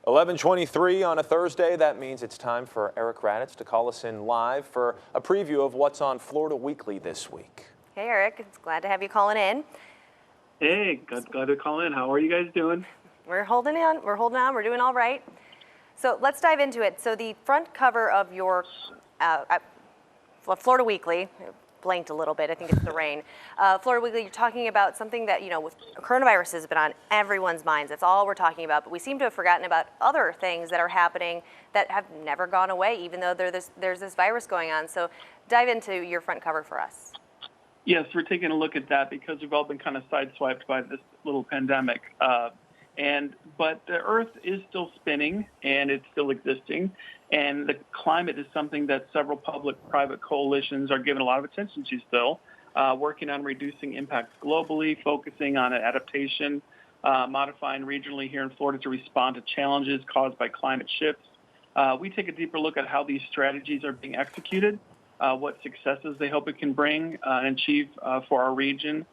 11:23 on a Thursday. That means it's time for Eric Raditz to call us in live for a preview of what's on Florida Weekly this week. Hey, Eric. It's glad to have you calling in. Hey, glad to call in. How are you guys doing? We're holding on. We're doing all right. So let's dive into it. So the front cover of your Florida Weekly, blanked a little bit. I think it's the rain. Florida Weekly, you're talking about something that, with coronavirus has been on everyone's minds. That's all we're talking about. But we seem to have forgotten about other things that are happening that have never gone away, even though there's this virus going on. So dive into your front cover for us. Yes, we're taking a look at that because we've all been kind of sideswiped by this little pandemic. But the Earth is still spinning and it's still existing. And the climate is something that several public-private coalitions are giving a lot of attention to still, working on reducing impacts globally, focusing on adaptation, modifying regionally here in Florida to respond to challenges caused by climate shifts. We take a deeper look at how these strategies are being executed, what successes they hope it can bring and achieve for our region,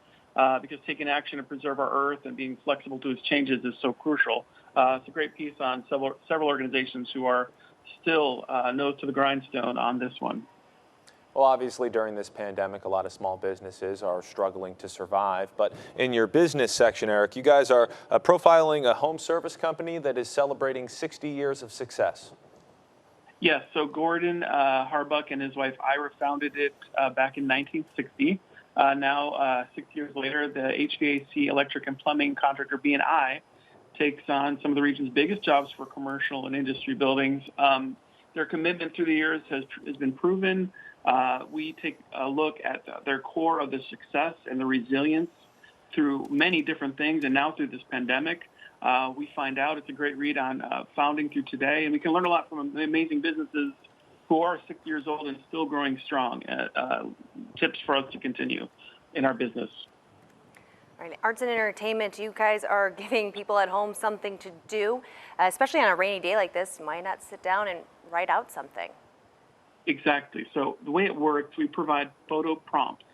because taking action to preserve our Earth and being flexible to its changes is so crucial. It's a great piece on several organizations who are still nose to the grindstone on this one. Well, obviously, during this pandemic, a lot of small businesses are struggling to survive. But in your business section, Eric, you guys are profiling a home service company that is celebrating 60 years of success. Yes, so Gordon Harbuck and his wife Ira founded it back in 1960. Now, 6 years later, the HVAC, electric and plumbing contractor B&I takes on some of the region's biggest jobs for commercial and industry buildings. Their commitment through the years has been proven. We take a look at their core of the success and the resilience through many different things, and now through this pandemic. We find out it's a great read on founding through today, and we can learn a lot from amazing businesses who are 6 years old and still growing strong. Tips for us to continue in our business. All right, arts and entertainment, you guys are giving people at home something to do, especially on a rainy day like this. You might not sit down and write out something. Exactly. So the way it works, we provide photo prompts,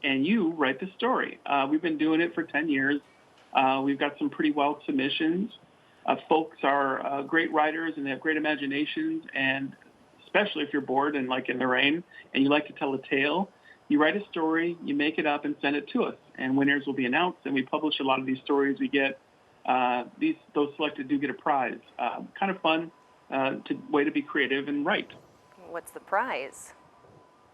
and you write the story. We've been doing it for 10 years. We've got some pretty wild submissions. Folks are great writers, and they have great imaginations, and especially if you're bored and like in the rain and you like to tell a tale, you write a story, you make it up and send it to us, and winners will be announced, and we publish a lot of these stories. We get those selected do get a prize. Kind of fun way to be creative and write. What's the prize?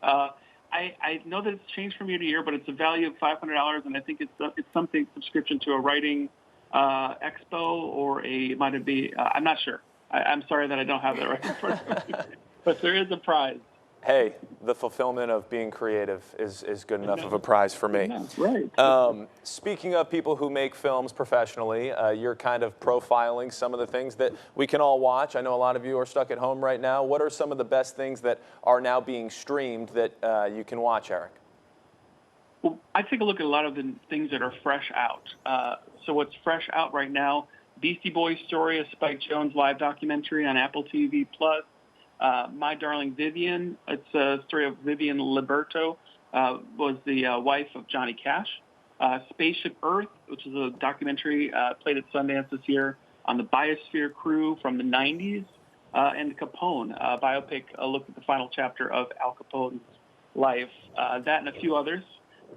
I know that it's changed from year to year, but it's a value of $500, and I think it's something subscription to a writing expo, or it might be I'm not sure. I'm sorry that I don't have that right in front of me, but there is a prize. Hey, the fulfillment of being creative is good enough of a prize for me. Yeah, right. Speaking of people who make films professionally, you're kind of profiling some of the things that we can all watch. I know a lot of you are stuck at home right now. What are some of the best things that are now being streamed that you can watch, Eric? Well, I take a look at a lot of the things that are fresh out. So what's fresh out right now, Beastie Boys Story, a Spike Jonze live documentary on Apple TV+. My Darling Vivian, it's a story of Vivian Liberto, was the wife of Johnny Cash. Spaceship Earth, which is a documentary played at Sundance this year on the Biosphere crew from the 90s. And Capone, a biopic, a look at the final chapter of Al Capone's life. That and a few others.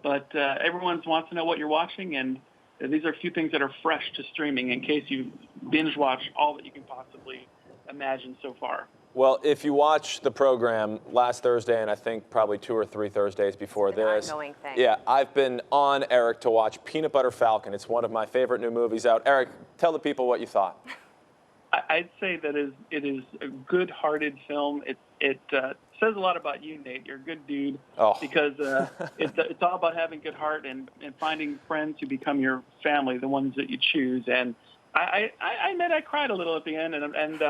But everyone wants to know what you're watching, and these are a few things that are fresh to streaming in case you binge watch all that you can possibly imagine so far. Well, if you watch the program last Thursday, and I think probably 2 or 3 Thursdays before this, ongoing thing. Yeah, I've been on Eric to watch Peanut Butter Falcon. It's one of my favorite new movies out. Eric, tell the people what you thought. I'd say that it is a good-hearted film. It says a lot about you, Nate. You're a good dude. Oh. Because it's all about having good heart and finding friends who become your family, the ones that you choose. And I admit I cried a little at the end, and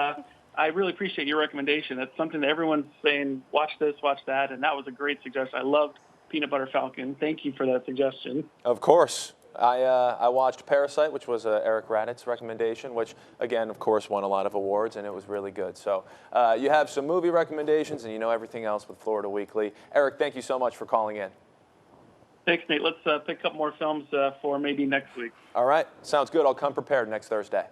I really appreciate your recommendation. That's something that everyone's saying, watch this, watch that, and that was a great suggestion. I loved Peanut Butter Falcon. Thank you for that suggestion. Of course. I watched Parasite, which was Eric Raditz recommendation, which, again, of course, won a lot of awards, and it was really good. So you have some movie recommendations, and you know everything else with Florida Weekly. Eric, thank you so much for calling in. Thanks, Nate. Let's pick up more films for maybe next week. All right. Sounds good. I'll come prepared next Thursday.